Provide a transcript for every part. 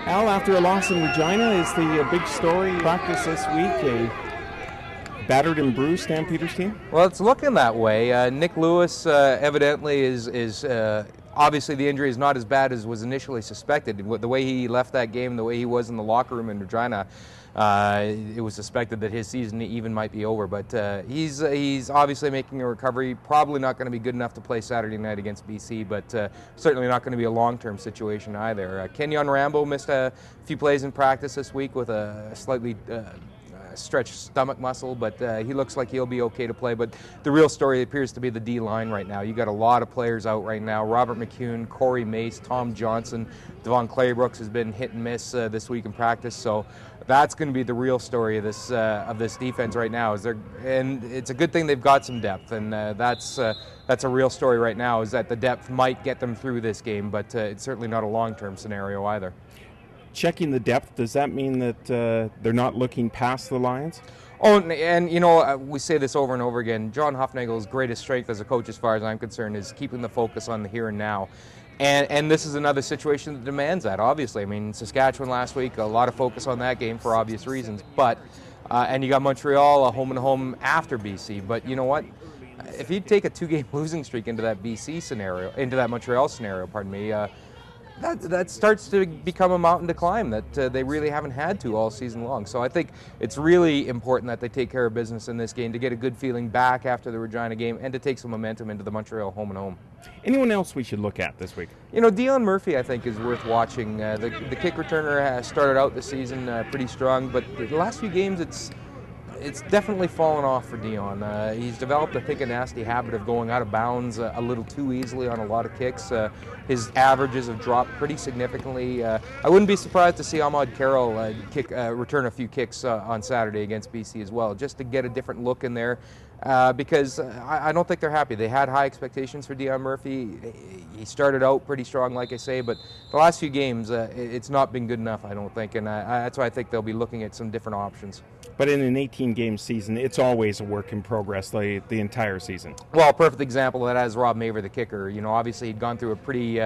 Al, after a loss in Regina, is the big story practice this week a battered and bruised Stampeders team? Well, it's looking that way. Nick Lewis evidently is obviously the injury is not as bad as was initially suspected. The way he left that game, the way he was in the locker room in Regina, it was suspected that his season even might be over. But he's obviously making a recovery. Probably not going to be good enough to play Saturday night against BC, but certainly not going to be a long-term situation either. Kenyon Rambo missed a few plays in practice this week with a slightly stretched stomach muscle, but he looks like he'll be okay to play. But the real story appears to be the D-line right now. You got a lot of players out right now. Robert McCune, Corey Mace, Tom Johnson, Devon Claybrooks has been hit and miss this week in practice. So that's going to be the real story of this defense right now. And it's a good thing they've got some depth, and that's a real story right now. Is that the depth might get them through this game, but it's certainly not a long-term scenario either. Checking the depth, does that mean that they're not looking past the Lions? Oh, and you know, we say this over and over again. John Hufnagel's greatest strength as a coach, as far as I'm concerned, is keeping the focus on the here and now. And this is another situation that demands that, obviously. I mean, Saskatchewan last week, a lot of focus on that game for obvious reasons. But and you got Montreal, a home-and-home after BC. But you know what? If you take a two-game losing streak into that BC scenario, into that Montreal scenario, pardon me, that starts to become a mountain to climb that they really haven't had to all season long. So I think it's really important that they take care of business in this game to get a good feeling back after the Regina game and to take some momentum into the Montreal home and home. Anyone else we should look at this week? You know, Dion Murphy, I think, is worth watching. The kick returner has started out the season pretty strong, but the last few games it's definitely fallen off for Dion. He's developed, I think, a nasty habit of going out of bounds a little too easily on a lot of kicks. His averages have dropped pretty significantly. I wouldn't be surprised to see Ahmad Carroll return a few kicks on Saturday against BC as well, just to get a different look in there. Because I don't think they're happy. They had high expectations for Dion Murphy. He started out pretty strong, like I say, but the last few games, it's not been good enough, I don't think, and that's why I think they'll be looking at some different options. But in an 18-game season, it's always a work in progress the entire season. Well, a perfect example of that is Rob Maver, the kicker. You know, obviously he'd gone through a pretty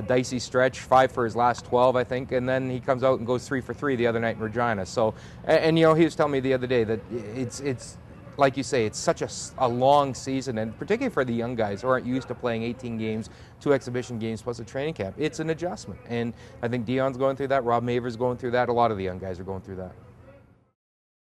dicey stretch, 5 for his last 12, I think, and then he comes out and goes 3 for 3 the other night in Regina. So, and you know, he was telling me the other day that it's like you say, it's such a long season, and particularly for the young guys who aren't used to playing 18 games, 2 exhibition games plus a training camp, it's an adjustment. And I think Dion's going through that, Rob Maver's going through that, a lot of the young guys are going through that.